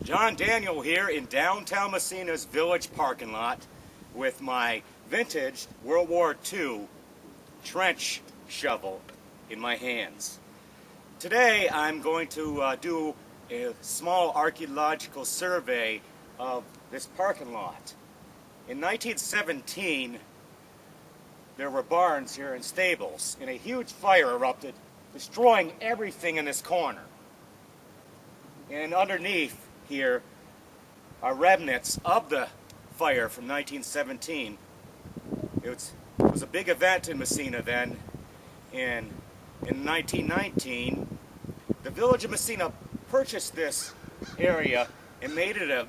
John Daniel here in downtown Massena's village parking lot with my vintage World War II trench shovel in my hands. Today I'm going to do a small archaeological survey of this parking lot. In 1917 there were barns here and stables, and a huge fire erupted, destroying everything in this corner. And underneath here are remnants of the fire from 1917. It was a big event in Massena then. And in 1919, the village of Massena purchased this area and made it a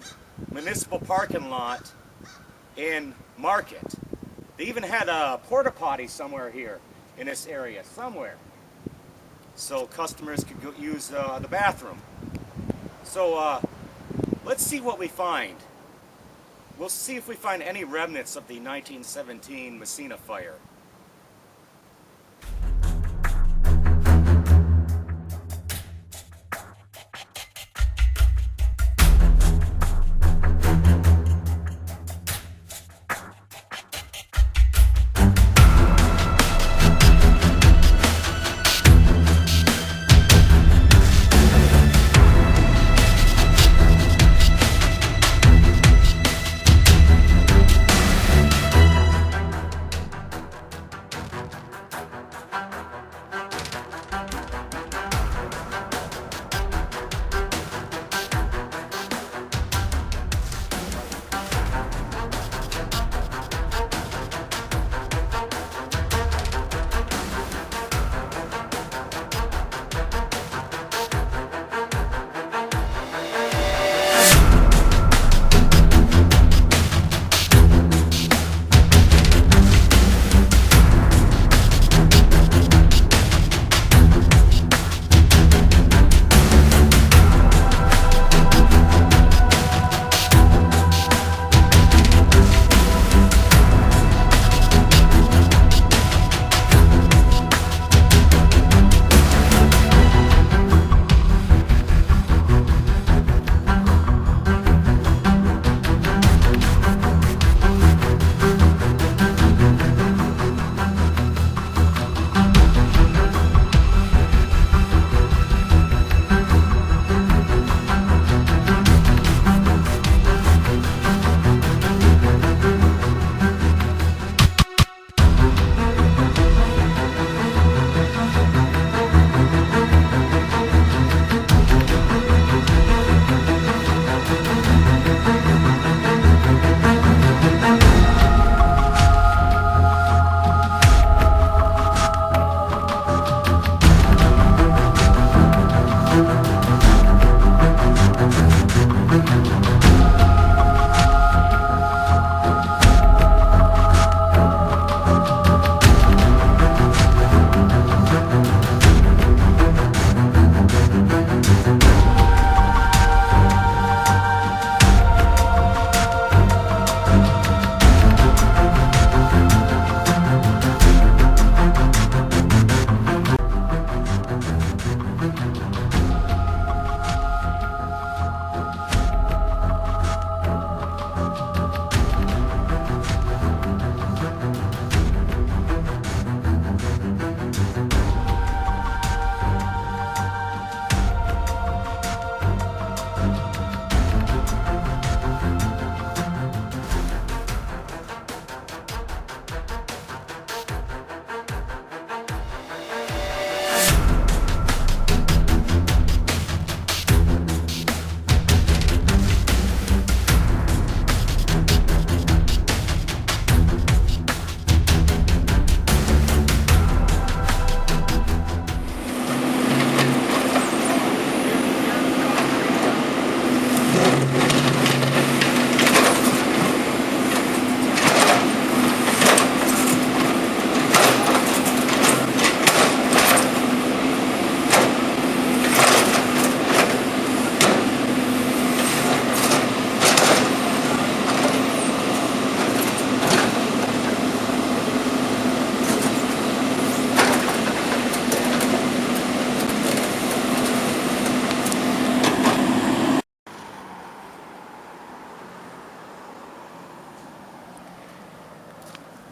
municipal parking lot and market. They even had a porta potty somewhere here in this area, somewhere, so customers could go use the bathroom. So let's see what we find. We'll see if we find any remnants of the 1917 Massena fire.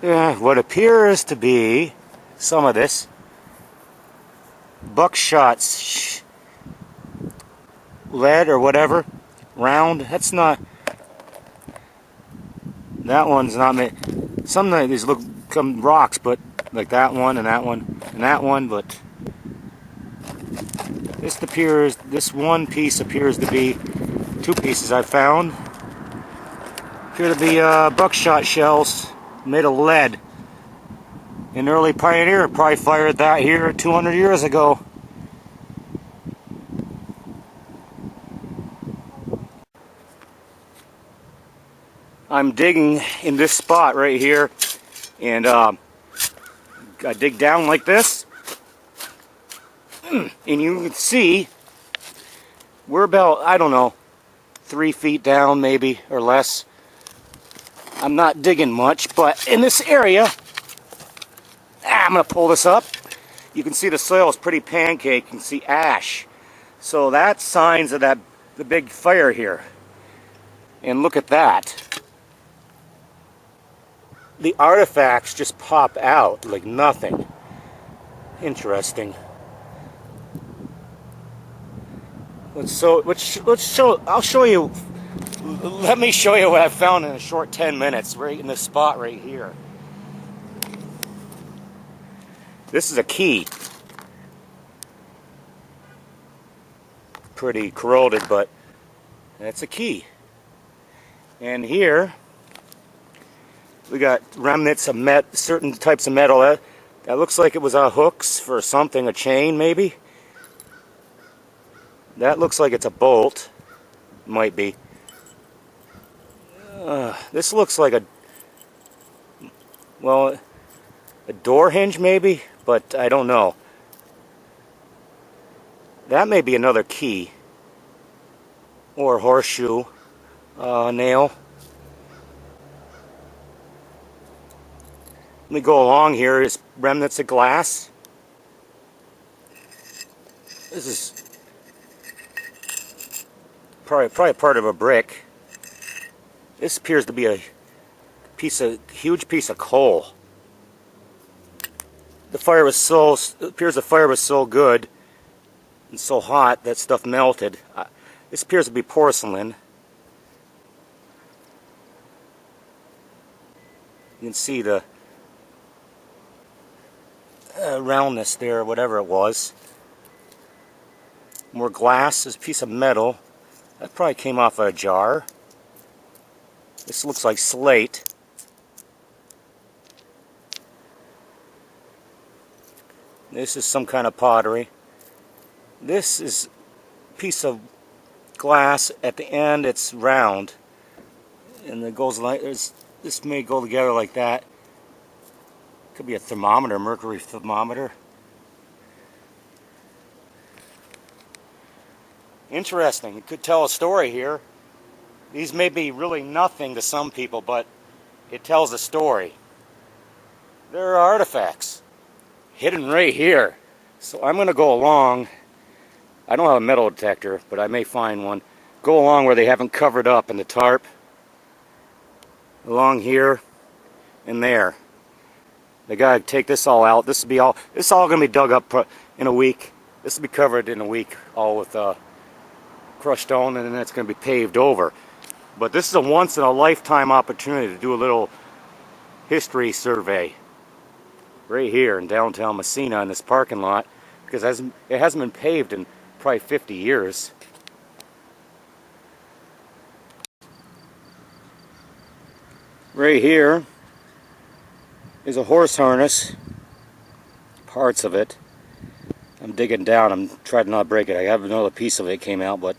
what appears to be some of this buckshot lead or whatever, round. That's not, that one's not made. Some of these look come rocks, but like that one and that one and that one, but this one piece appears to be, two pieces I found appear to be buckshot shells made of lead. An early pioneer probably fired that here 200 years ago. I'm digging in this spot right here, and I dig down like this, and you can see we're about, I don't know, 3 feet down maybe or less. I'm not digging much, but in this area, I'm going to pull this up. You can see the soil is pretty pancake. You can see ash. So that's signs of the big fire here. And look at that. The artifacts just pop out like nothing. Interesting. I'll show you. Let me show you what I found in a short 10 minutes, right in this spot right here. This is a key. Pretty corroded, but that's a key. And here we got remnants of certain types of metal. That looks like it was hooks for something, a chain maybe. That looks like it's a bolt. Might be. This looks like a door hinge maybe, but I don't know. That may be another key or horseshoe nail. Let me go along here. Is remnants of glass. This is probably part of a brick. This appears to be a huge piece of coal. The fire was so good and so hot that stuff melted. This appears to be porcelain. You can see the roundness there, whatever it was. More glass. This piece of metal. That probably came off a jar. This looks like slate. This is some kind of pottery. This is a piece of glass. At the end it's round. And it goes like this. This may go together like that. Could be a thermometer, mercury thermometer. Interesting. It could tell a story here. These may be really nothing to some people, but it tells a story. There are artifacts hidden right here. So I'm going to go along. I don't have a metal detector, but I may find one. Go along where they haven't covered up in the tarp. Along here and there. They got to take this all out. This is all going to be dug up in a week. This will be covered in a week, all with crushed stone, and then it's going to be paved over. But this is a once-in-a-lifetime opportunity to do a little history survey right here in downtown Massena in this parking lot, because it hasn't been paved in probably 50 years. Right here is a horse harness, parts of it. I'm digging down. I'm trying to not break it. I have another piece of it came out, but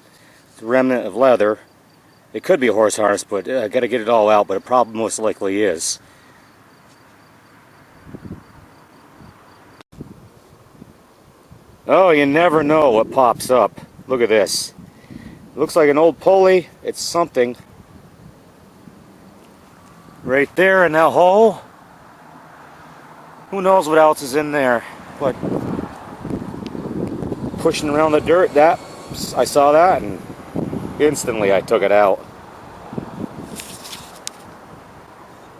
it's a remnant of leather. It could be a horse harness, but I got to get it all out, but it probably most likely is. Oh, you never know what pops up. Look at this. It looks like an old pulley. It's something. Right there in that hole. Who knows what else is in there? But pushing around the dirt, I saw that and instantly I took it out.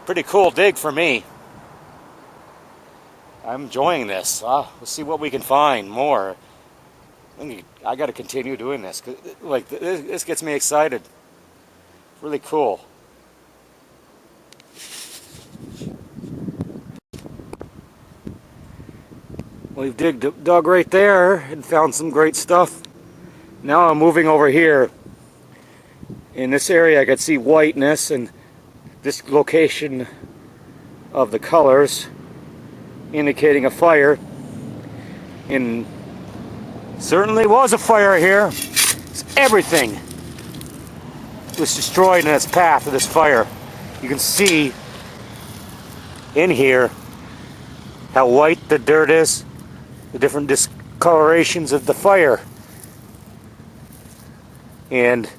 Pretty cool dig for me. I'm enjoying this. We'll see what we can find more. I got to continue doing this. Like, this gets me excited. Really cool. We've dug right there and found some great stuff. Now I'm moving over here. In this area I could see whiteness, and this location of the colors indicating a fire. And certainly was a fire here. Everything was destroyed in its path of this fire. You can see in here how white the dirt is, the different discolorations of the fire. And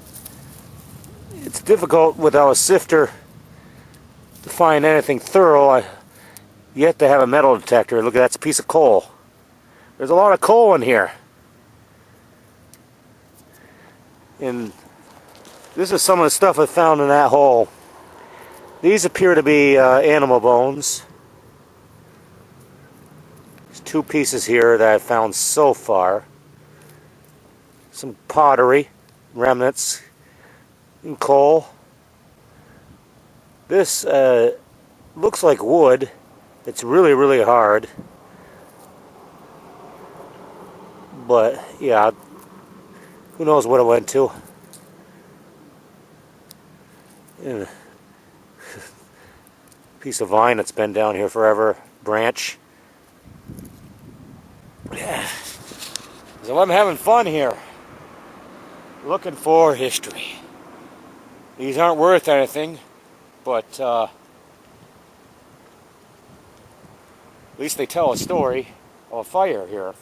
it's difficult without a sifter to find anything thorough. You have to have a metal detector. Look, that's a piece of coal. There's a lot of coal in here. And this is some of the stuff I found in that hole. These appear to be animal bones. There's two pieces here that I've found so far. Some pottery, remnants, and coal. This looks like wood. It's really, really hard. But, yeah, who knows what it went to. And piece of vine that's been down here forever. Branch. Yeah. So I'm having fun here. Looking for history. These aren't worth anything, but at least they tell a story of a fire here.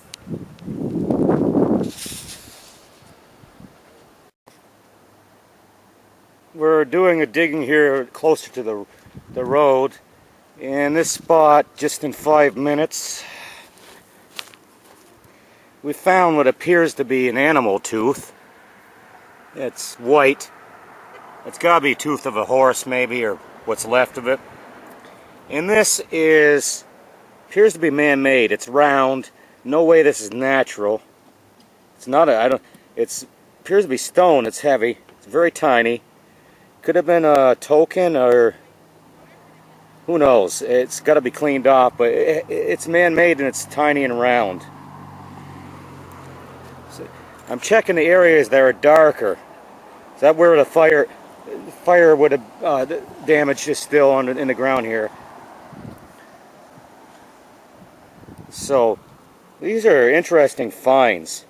We're doing a digging here closer to the road, and this spot, just in 5 minutes, we found what appears to be an animal tooth. It's white. It's got to be a tooth of a horse, maybe, or what's left of it. And this appears to be man-made. It's round. No way this is natural. It's not it appears to be stone. It's heavy. It's very tiny. Could have been a token, or who knows. It's got to be cleaned off, but it's man-made and it's tiny and round. So I'm checking the areas that are darker. Is that where the fire would have damaged is still in the ground here? So these are interesting finds.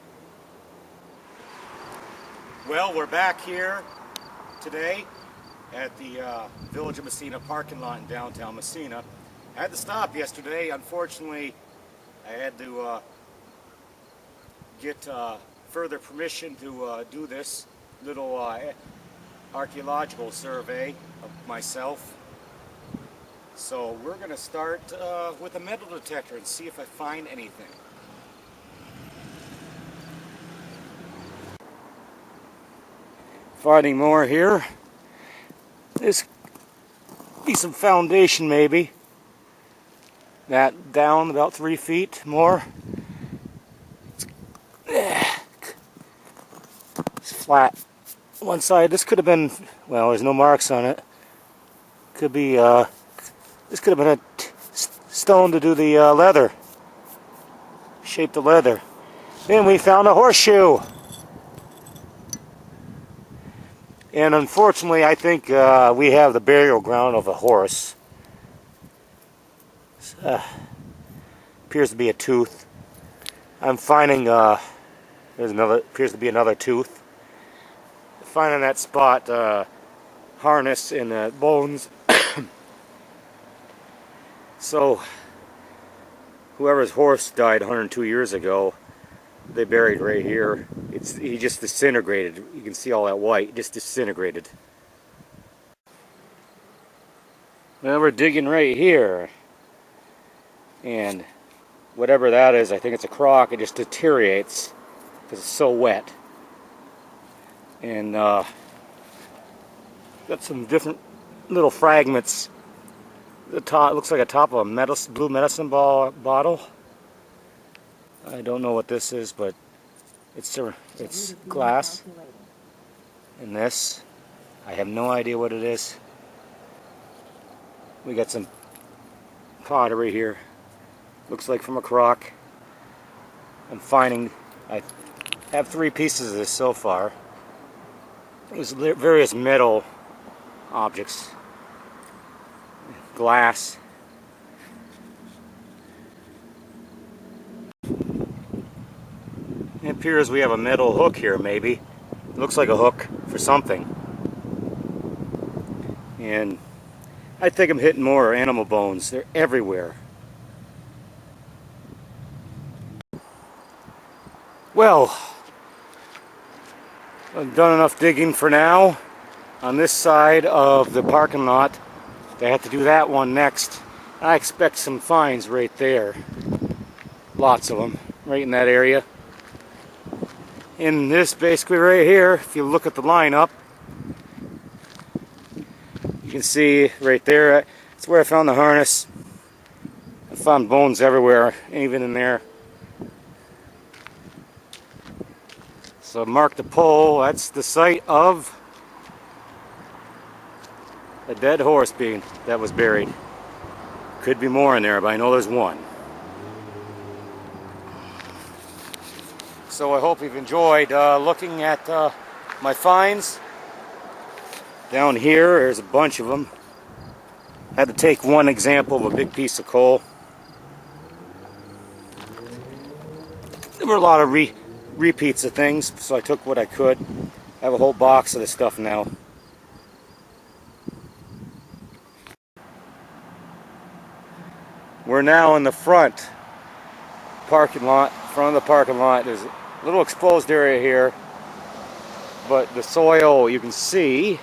Well, we're back here today at the Village of Massena parking lot in downtown Massena. I had to stop yesterday. Unfortunately, I had to get further permission to do this little archaeological survey of myself. So we're going to start with a metal detector and see if I find anything. Finding more here. This be some foundation, maybe. That down about 3 feet more. It's flat. One side. This could have been, well, there's no marks on it. Could be this could have been a stone to do the leather. Shape the leather. Then we found a horseshoe. And unfortunately, I think we have the burial ground of a horse. Appears to be a tooth. I'm finding there's another. Appears to be another tooth. Finding that spot harness and bones. So, whoever's horse died 102 years ago, they buried right here. He just disintegrated. You can see all that white, just disintegrated. Well, we're digging right here, and whatever that is, I think it's a crock. It just deteriorates because it's so wet. And got some different little fragments The top looks like a top of a blue medicine ball bottle. I don't know what this is, but it's glass. And this, I have no idea what it is. We got some pottery here. Looks like from a crock. I have 3 pieces of this so far. There's various metal objects. Glass. It appears we have a metal hook here, maybe. It looks like a hook for something. And I think I'm hitting more animal bones. They're everywhere. Well, I've done enough digging for now on this side of the parking lot. They have to do that one next. I expect some finds right there. Lots of them, right in that area. In this, basically right here, if you look at the lineup, you can see right there, that's where I found the harness. I found bones everywhere, even in there. So mark the pole, that's the site of a dead horse that was buried. Could be more in there, but I know there's one. So I hope you've enjoyed looking at my finds. Down here, there's a bunch of them. I had to take one example of a big piece of coal. There were a lot of repeats of things, so I took what I could. I have a whole box of this stuff now. We're now in the front of the parking lot. There's a little exposed area here, but the soil you can see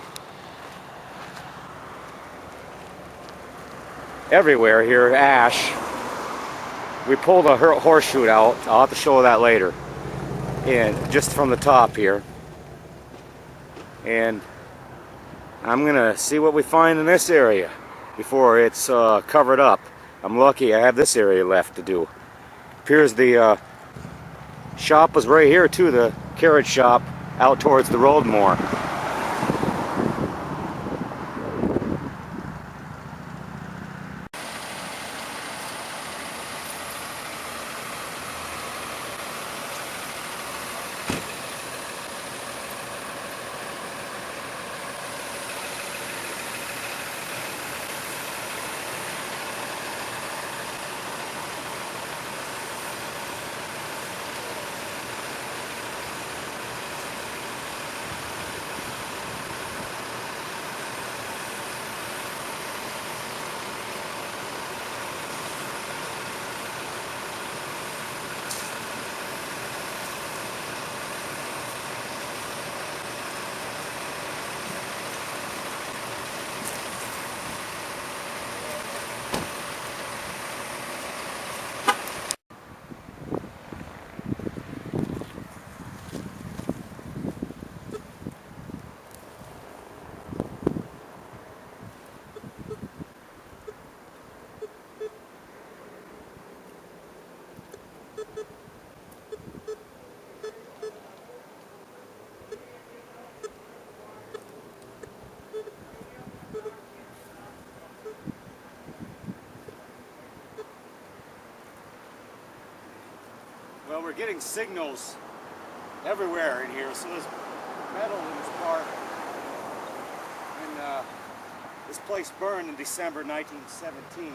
everywhere here, ash. We pulled a horseshoe out. I'll have to show that later. And just from the top here. And I'm gonna see what we find in this area before it's covered up. I'm lucky I have this area left to do. Appears the shop was right here too, the carriage shop out towards the road more. Well, we're getting signals everywhere in here, so there's metal in this park. And this place burned in December 1917.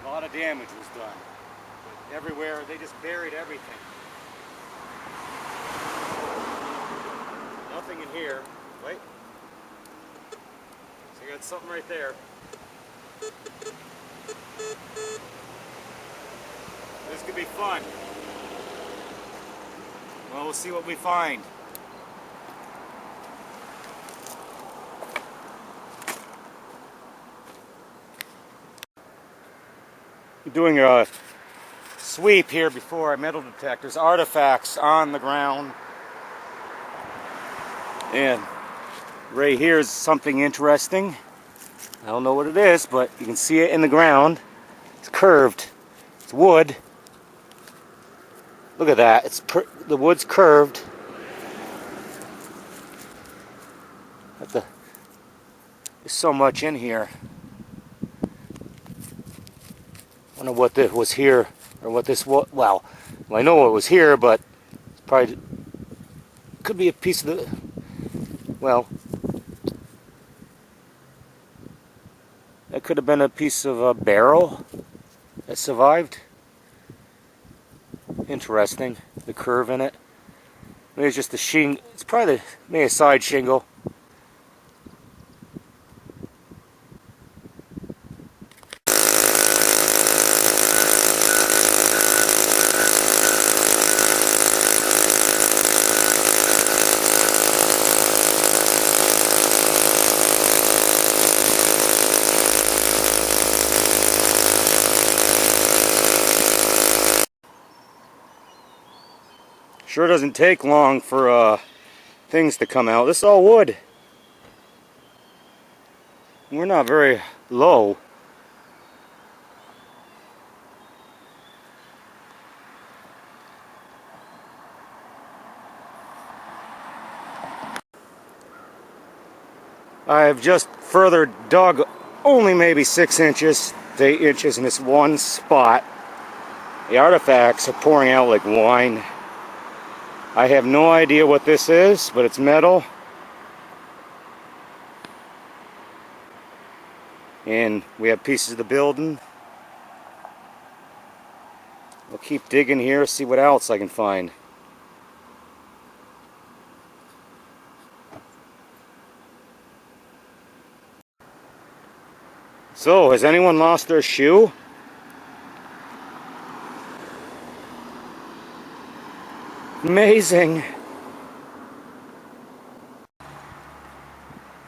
A lot of damage was done. But everywhere, they just buried everything. Nothing in here. Wait. So you got something right there. This could be fun. Well, we'll see what we find. Doing a sweep here before metal detectors, artifacts on the ground. And right here is something interesting. I don't know what it is, but you can see it in the ground. It's curved. It's wood. Look at that. The wood's curved. There's so much in here. I wonder what this was here, or what this was. Well, I know it was here, but it's probably could be a piece of the. Well, that could have been a piece of a barrel that survived. Interesting, the curve in it. Maybe it's just a shingle. It's probably maybe a side shingle. Sure doesn't take long for things to come out. This is all wood. We're not very low. I've just further dug only maybe 6 inches to 8 inches in this one spot. The artifacts are pouring out like wine. I have no idea what this is, but it's metal. And we have pieces of the building. I'll keep digging here, see what else I can find. So, has anyone lost their shoe? Amazing.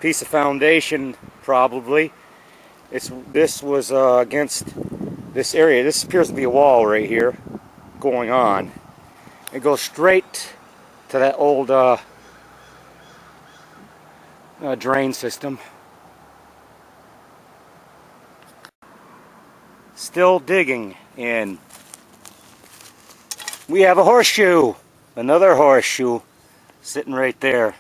Piece of foundation, probably. This was against this area. This appears to be a wall right here going on. It goes straight to that old drain system. Still digging, and we have a horseshoe. Another horseshoe sitting right there.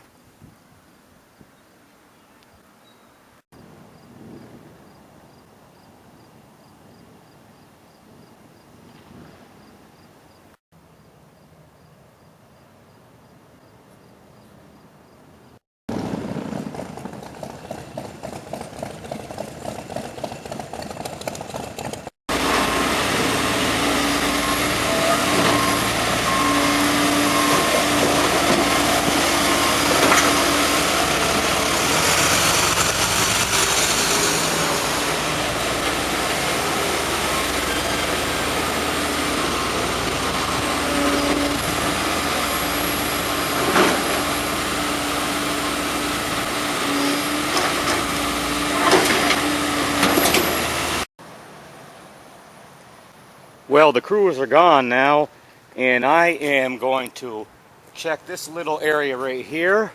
Well, the crews are gone now, and I am going to check this little area right here.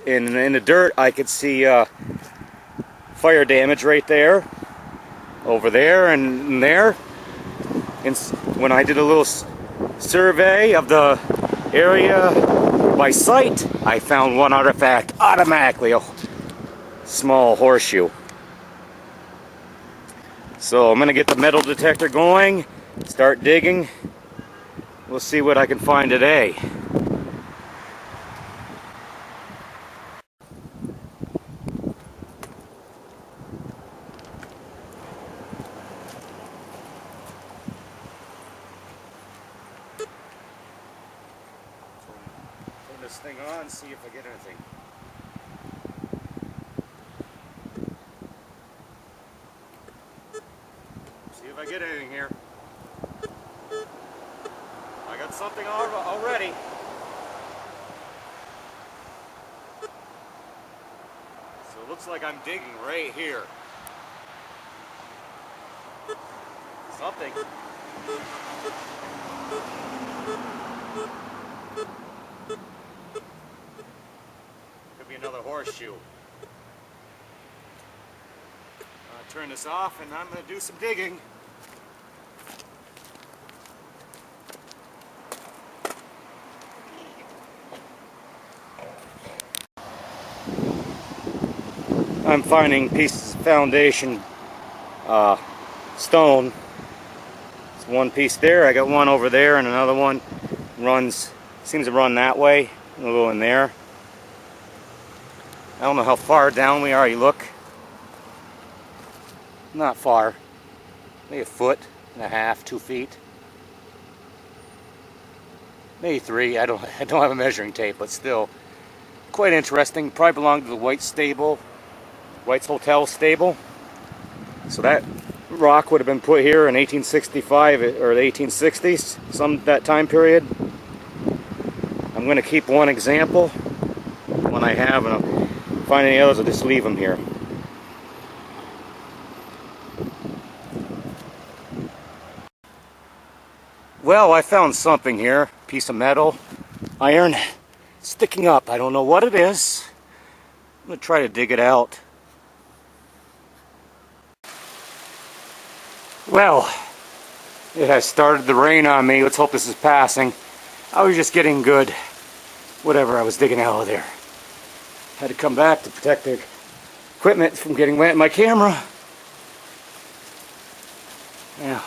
And in the dirt, I could see fire damage right there, over there, and there. And when I did a little survey of the area by sight, I found one artifact automatically, a small horseshoe. So I'm going to get the metal detector going, start digging. We'll see what I can find today. Turn this thing on, see if I get anything. See if I get anything here. I got something already. So it looks like I'm digging right here. Something. Could be another horseshoe. Turn this off and I'm going to do some digging. I'm finding pieces of foundation stone. There's one piece there, I got one over there, and another one seems to run that way, a little in there. I don't know how far down we are. You look. Not far. Maybe a foot and a half, 2 feet. Maybe 3. I don't have a measuring tape, but still quite interesting. Probably belonged to the White's Hotel stable. So that rock would have been put here in 1865 or the 1860s, that time period. I'm going to keep one example. When I have, and I'll find any others, I'll just leave them here. Well, I found something here. Piece of metal, iron, sticking up. I don't know what it is. I'm going to try to dig it out. Well, it has started to rain on me. Let's hope this is passing. I was just getting good, whatever I was digging out of there. Had to come back to protect the equipment from getting wet in my camera. Yeah.